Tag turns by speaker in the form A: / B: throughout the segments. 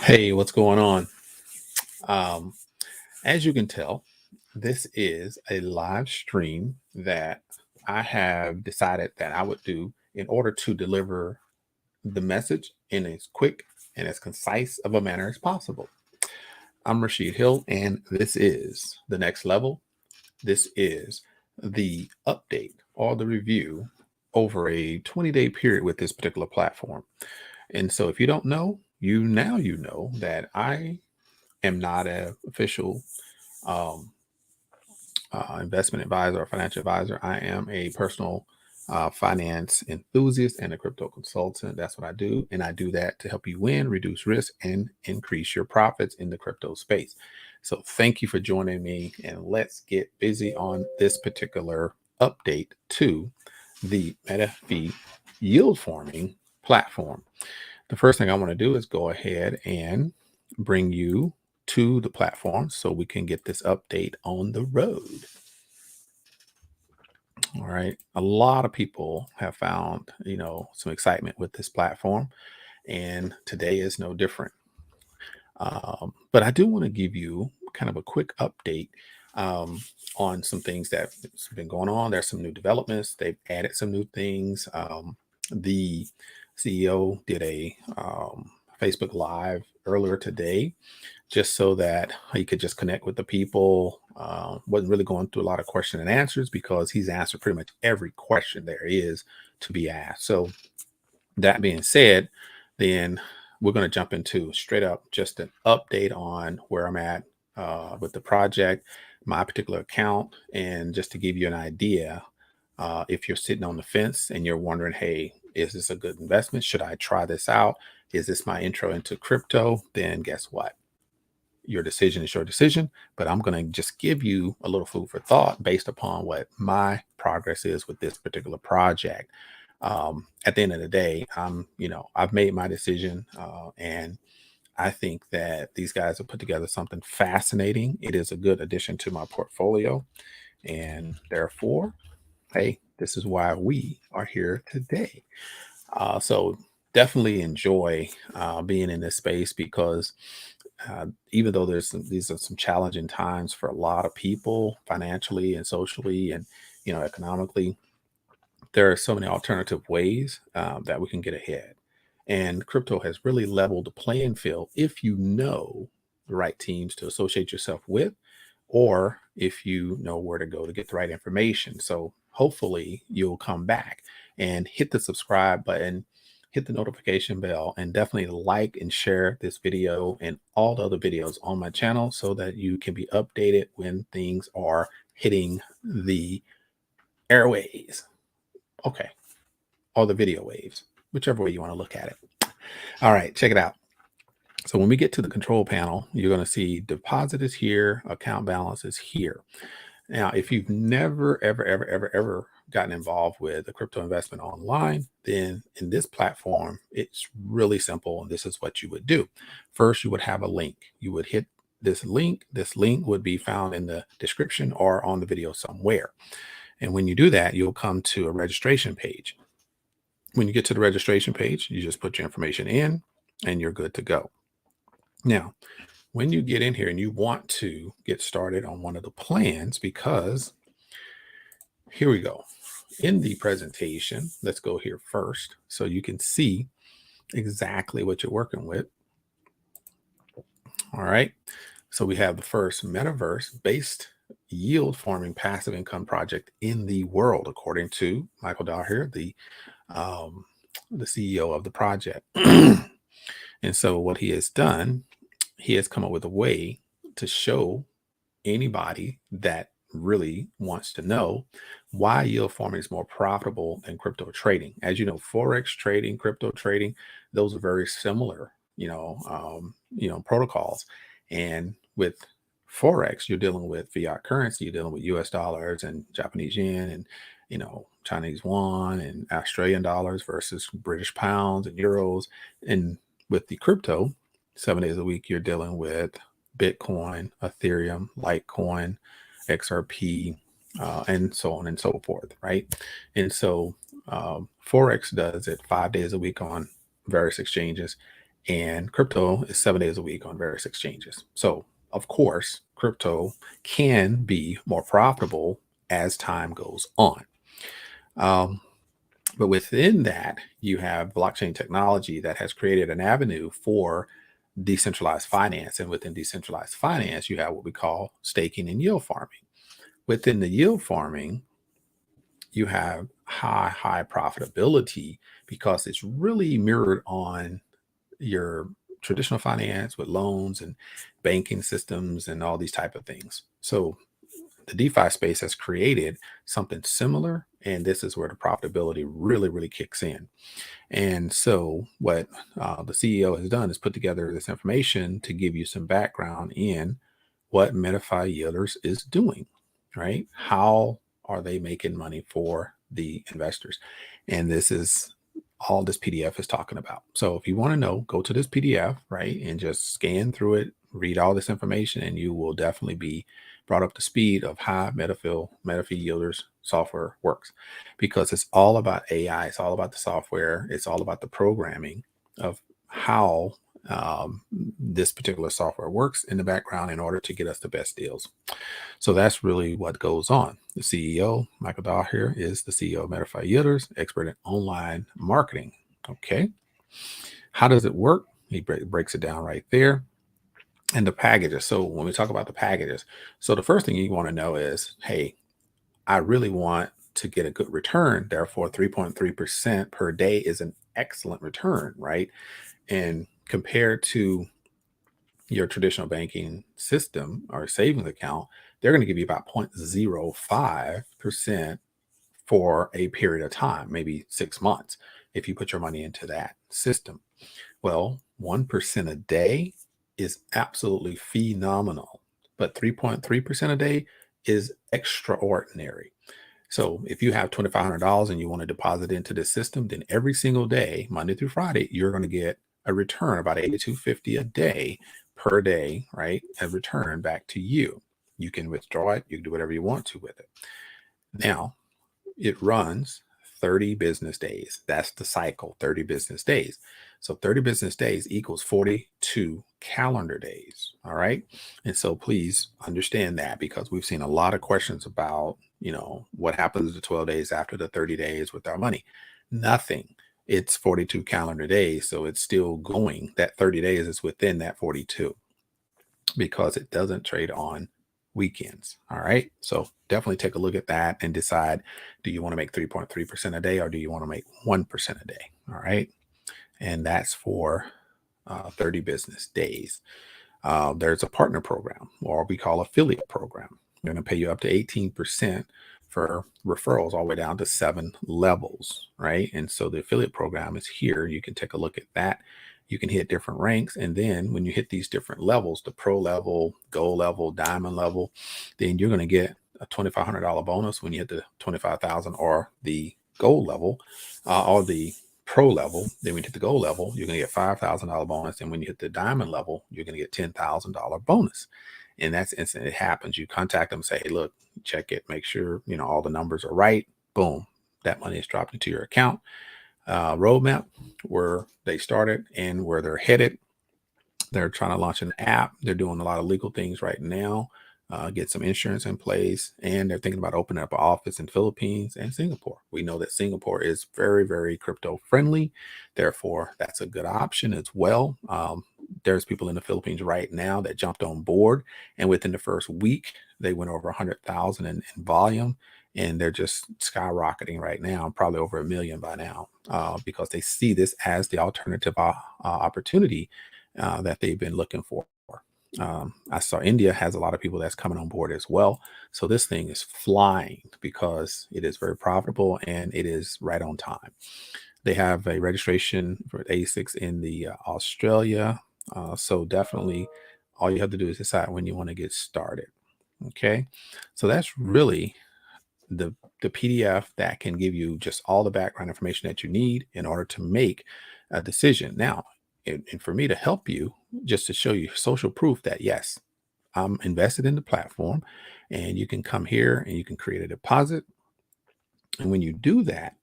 A: Hey, what's going on? Um, as you can tell, this is a live stream that I have decided that I would do in order to deliver the message in as quick and as concise of a manner as possible. I'm Rashid Hill, and this is the next level. This is the update or the review over a 20-day period with this particular platform. And so if you don't know, you know that I am not an official um, investment advisor or financial advisor. I am a personal finance enthusiast and a crypto consultant. That's what I do. And I do that to help you win, reduce risk, and increase your profits in the crypto space. So thank you for joining me. And let's get busy on this particular update to the MetaFi yield forming platform. The first thing I want to do is go ahead and bring you to the platform so we can get this update on the road. All right. A lot of people have found, some excitement with this platform, and today is no different. But I do want to give you kind of a quick update um, on some things that's been going on. There's some new developments. They've added some new things. The CEO did a Facebook Live earlier today just so that he could just connect with the people. Wasn't really going through a lot of question and answers because he's answered pretty much every question there is to be asked. So that being said, then we're going to jump into straight up just an update on where I'm at with the project, my particular account, and just to give you an idea, if you're sitting on the fence and you're wondering, hey, is this a good investment? Should I try this out? Is this my intro into crypto? Then guess what? Your decision is your decision, but I'm going to just give you a little food for thought based upon what my progress is with this particular project. At the end of the day, I've made my decision, and I think that these guys have put together something fascinating. It is a good addition to my portfolio, and therefore, hey, this is why we are here today. So definitely enjoy being in this space because even though these are some challenging times for a lot of people financially and socially and economically, there are so many alternative ways that we can get ahead. And crypto has really leveled the playing field if you know the right teams to associate yourself with, or if you know where to go to get the right information. So hopefully you'll come back and hit the subscribe button, hit the notification bell, and definitely like and share this video and all the other videos on my channel so that you can be updated when things are hitting the airways. Okay. Or the video waves, whichever way you want to look at it. All right, check it out. So when we get to the control panel, you're going to see deposit is here, account balance is here. Now, if you've never, ever gotten involved with a crypto investment online, then in this platform, it's really simple. And this is what you would do. First, you would have a link. You would hit this link. This link would be found in the description or on the video somewhere. And when you do that, you'll come to a registration page. When you get to the registration page, you just put your information in and you're good to go. Now, when you get in here and you want to get started on one of the plans, because here we go. In the presentation, let's go here first so you can see exactly what you're working with. All right. So we have the first metaverse based yield farming passive income project in the world, according to Michael Daher, the CEO of the project. And so what he has done, he has come up with a way to show anybody that really wants to know why yield farming is more profitable than crypto trading. As you know, forex trading, crypto trading, those are very similar, protocols. And with forex, you're dealing with fiat currency, you're dealing with US dollars and Japanese yen and Chinese yuan and Australian dollars versus British pounds and euros. And with the crypto, 7 days a week, you're dealing with Bitcoin, Ethereum, Litecoin, XRP, and so on and so forth, right? And so Forex does it 5 days a week on various exchanges. and crypto is 7 days a week on various exchanges. So, of course, crypto can be more profitable as time goes on. Um, but within that, you have blockchain technology that has created an avenue for decentralized finance. And within decentralized finance, you have what we call staking and yield farming. Within the yield farming, you have high profitability because it's really mirrored on your traditional finance with loans and banking systems and all these type of things. So the DeFi space has created something similar, and this is where the profitability really kicks in. And so, what the CEO has done is put together this information to give you some background in what MetaFi Yielders is doing, right? How are they making money for the investors? And this is all this PDF is talking about. So, if you want to know, go to this PDF, right, and just scan through it, read all this information, and you will definitely be brought up to speed of how MetaFi Yielders software works, because it's all about AI. It's all about the software. It's all about the programming of how this particular software works in the background in order to get us the best deals. So that's really what goes on. The CEO, Michael Dahl here, is the CEO of MetaFi Yielders, expert in online marketing. Okay. How does it work? He breaks it down right there. And the packages. So when we talk about the packages, so the first thing you want to know is, hey, I really want to get a good return. Therefore, 3.3% per day is an excellent return, right? And compared to your traditional banking system or savings account, they're going to give you about 0.05% for a period of time, maybe 6 months, if you put your money into that system. Well, 1% a day is absolutely phenomenal, but 3.3% a day is extraordinary. So if you have $2,500 and you want to deposit into the system, then every single day, Monday through Friday, you're going to get a return about 82.50 a day per day, right? A return back to you. You can withdraw it. You can do whatever you want to with it. Now, it runs 30 business days. That's the cycle, 30 business days. So 30 business days equals 42 calendar days. All right. And so please understand that, because we've seen a lot of questions about, what happens the 12 days after the 30 days with our money. Nothing. It's 42 calendar days. So it's still going. That 30 days is within that 42, because it doesn't trade on weekends. All right. So definitely take a look at that and decide, do you want to make 3.3% a day, or do you want to make 1% a day? All right. And that's for 30 business days. There's a partner program, or we call affiliate program. They're going to pay you up to 18% for referrals all the way down to 7 levels, right? And so the affiliate program is here. You can take a look at that. You can hit different ranks. And then when you hit these different levels, the pro level, gold level, diamond level, then you're going to get a $2,500 bonus when you hit the 25,000 or the gold level, or the pro level. Then when you hit the gold level, you're going to get $5,000 bonus. And when you hit the diamond level, you're going to get $10,000 bonus. And that's instant. It happens. You contact them, say, hey, look, check it, make sure, all the numbers are right. Boom. That money is dropped into your account. Roadmap, where they started and where they're headed. They're trying to launch an app. They're doing a lot of legal things right now, get some insurance in place, and they're thinking about opening up an office in Philippines and Singapore. We know that Singapore is very crypto friendly. Therefore, that's a good option as well. There's people in the Philippines right now that jumped on board, and within the first week, they went over 100,000 in volume. And they're just skyrocketing right now, probably over 1 million by now, because they see this as the alternative opportunity that they've been looking for. I saw India has a lot of people that's coming on board as well. So this thing is flying because it is very profitable and it is right on time. They have a registration for ASICs in the Australia. So definitely all you have to do is decide when you want to get started. Okay. So that's really the PDF that can give you just all the background information that you need in order to make a decision. Now, and for me to help you, just to show you social proof that yes, I'm invested in the platform, and you can come here and you can create a deposit. And when you do that,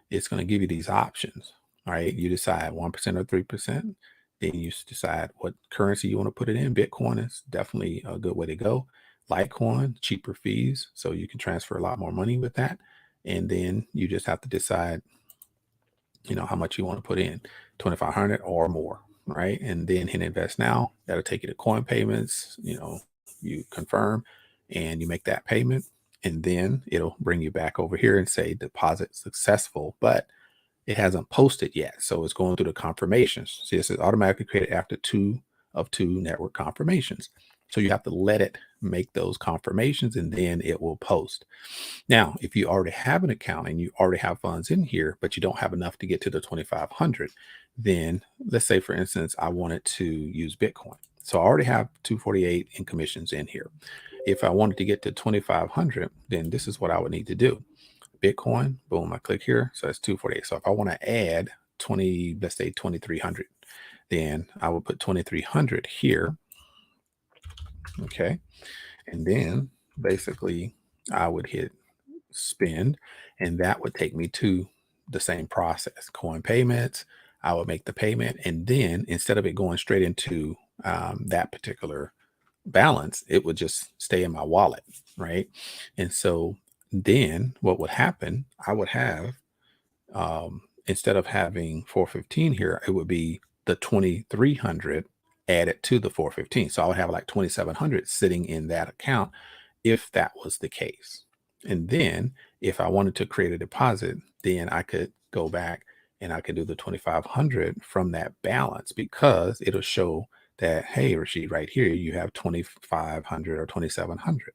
A: it's going to give you these options. All right. You decide 1% or 3%. Then you decide what currency you want to put it in. Bitcoin is definitely a good way to go. Litecoin, cheaper fees, so you can transfer a lot more money with that. And then you just have to decide, how much you want to put in, 2,500 or more, right? And then hit invest now. That'll take you to coin payments. You confirm and you make that payment, and then it'll bring you back over here and say deposit successful, but it hasn't posted yet. So it's going through the confirmations. See, it says automatically created after two network confirmations. So you have to let it make those confirmations and then it will post. Now, if you already have an account and you already have funds in here, but you don't have enough to get to the 2,500, then let's say, for instance, I wanted to use Bitcoin. So I already have 248 in commissions in here. If I wanted to get to 2,500, then this is what I would need to do. Bitcoin, boom, I click here. So that's 248. So if I want to add 20, let's say 2,300, then I would put 2,300 here. Okay. And then basically I would hit spend, and that would take me to the same process. Coin payments, I would make the payment, and then instead of it going straight into that particular balance, it would just stay in my wallet, right? And so then what would happen, I would have, instead of having 415 here, it would be the 2,300 added to the 415. So I would have like 2,700 sitting in that account if that was the case. And then if I wanted to create a deposit, then I could go back and I could do the 2,500 from that balance, because it'll show that, hey, Rashid, right here, you have 2,500 or 2,700,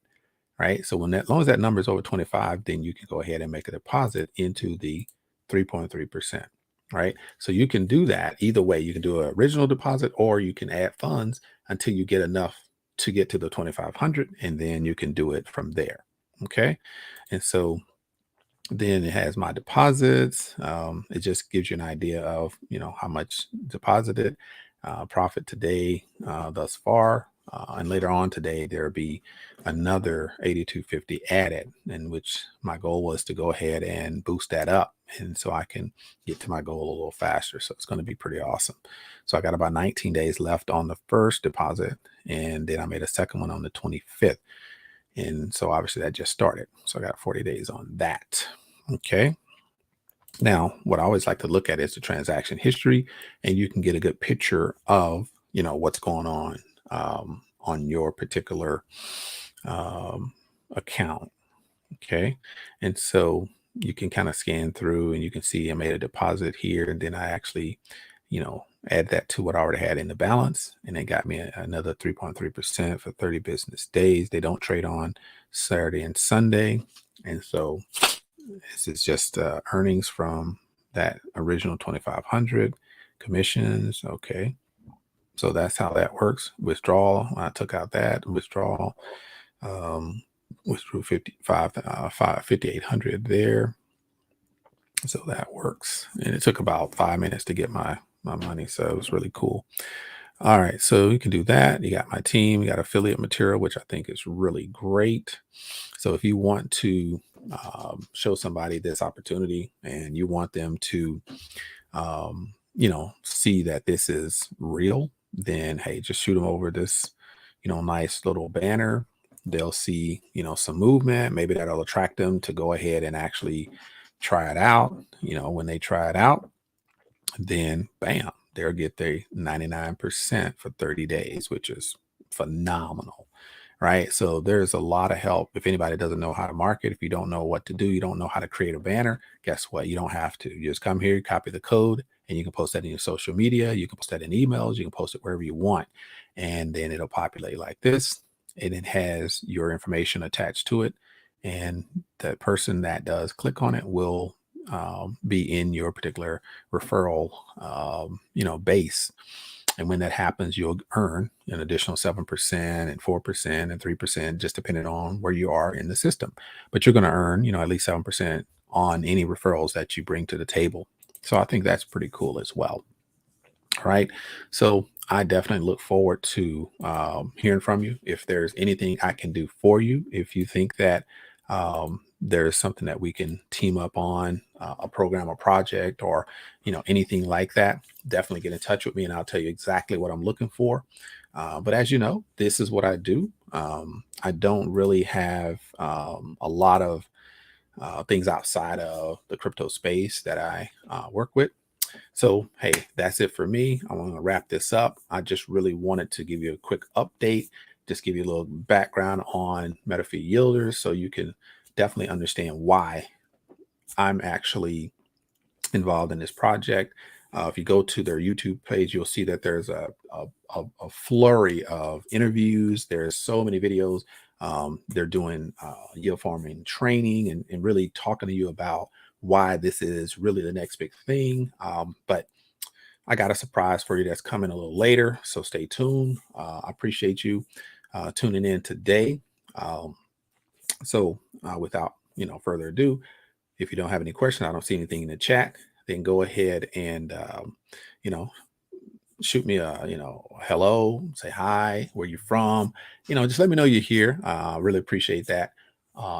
A: right? So when as long as that number is over 25, then you can go ahead and make a deposit into the 3.3%, right? So you can do that either way. You can do an original deposit, or you can add funds until you get enough to get to the 2,500, and then you can do it from there. Okay. And so then it has my deposits. It just gives you an idea of, how much deposited, profit today, thus far. And later on today, there'll be another 8,250 added, in which my goal was to go ahead and boost that up. And so I can get to my goal a little faster. So it's going to be pretty awesome. So I got about 19 days left on the first deposit. And then I made a second one on the 25th. And so obviously that just started. So I got 40 days on that. Okay. Now, what I always like to look at is the transaction history, and you can get a good picture of, what's going on your particular account. Okay. And so you can kind of scan through and you can see I made a deposit here, and then I actually, add that to what I already had in the balance, and it got me another 3.3% for 30 business days. They don't trade on Saturday and Sunday. And so this is just earnings from that original 2,500 commissions. Okay. So that's how that works. Withdrawal, I took out that withdrawal, withdrew 5,800 there. So that works. And it took about 5 minutes to get my money. So it was really cool. All right. So you can do that. You got my team, you got affiliate material, which I think is really great. So if you want to show somebody this opportunity and you want them to, see that this is real, then hey, just shoot them over this, nice little banner. They'll see, some movement. Maybe that'll attract them to go ahead and actually try it out. When they try it out, then bam, they'll get their 99% for 30 days, which is phenomenal. Right. So there's a lot of help. If anybody doesn't know how to market, if you don't know what to do, you don't know how to create a banner, guess what? You don't have to. You just come here, copy the code, and you can post that in your social media. You can post that in emails. You can post it wherever you want. And then it'll populate like this. And it has your information attached to it. And the person that does click on it will be in your particular referral, base. And when that happens, you'll earn an additional 7% and 4% and 3%, just depending on where you are in the system. But you're going to earn, at least 7% on any referrals that you bring to the table. So I think that's pretty cool as well. All right. So I definitely look forward to hearing from you. If there's anything I can do for you, if you think that there's something that we can team up on, a program, a project, or anything like that, definitely get in touch with me, and I'll tell you exactly what I'm looking for. But as you know, this is what I do. I don't really have a lot of things outside of the crypto space that I work with. So, hey, that's it for me. I want to wrap this up. I just really wanted to give you a quick update, just give you a little background on MetaFi yielders so you can definitely understand why I'm actually involved in this project. If you go to their YouTube page, you'll see that there's a flurry of interviews. There's so many videos. They're doing yield farming training and really talking to you about why this is really the next big thing. But I got a surprise for you that's coming a little later, so stay tuned. I appreciate you tuning in today. Um, so without further ado, if you don't have any question, I don't see anything in the chat, then go ahead and you know shoot me a hello, say hi, where you from, just let me know you're here. Really appreciate that.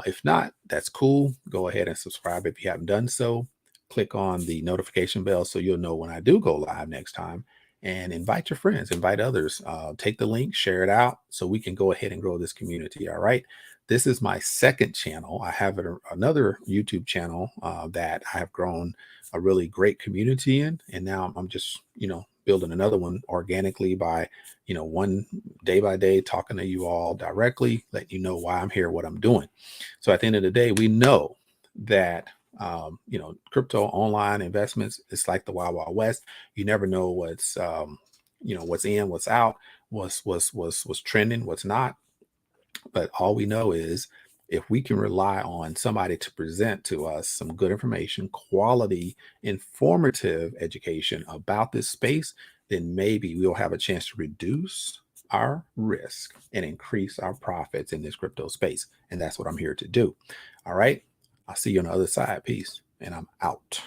A: If not, that's cool. Go ahead and subscribe if you haven't done so. Click on the notification bell so you'll know when I do go live next time, and invite your friends, invite others. Take the link, share it out so we can go ahead and grow this community. All right, this is my second channel. I have another YouTube channel that I have grown a really great community in, and now I'm just building another one organically by one day by day, talking to you all directly, letting you know why I'm here, what I'm doing. So at the end of the day, we know that crypto online investments, it's like the wild wild west. You never know what's in, what's out, what's trending, what's not. But all we know is if we can rely on somebody to present to us some good information, quality, informative education about this space, then maybe we'll have a chance to reduce our risk and increase our profits in this crypto space. And that's what I'm here to do. All right. I'll see you on the other side. Peace. And I'm out.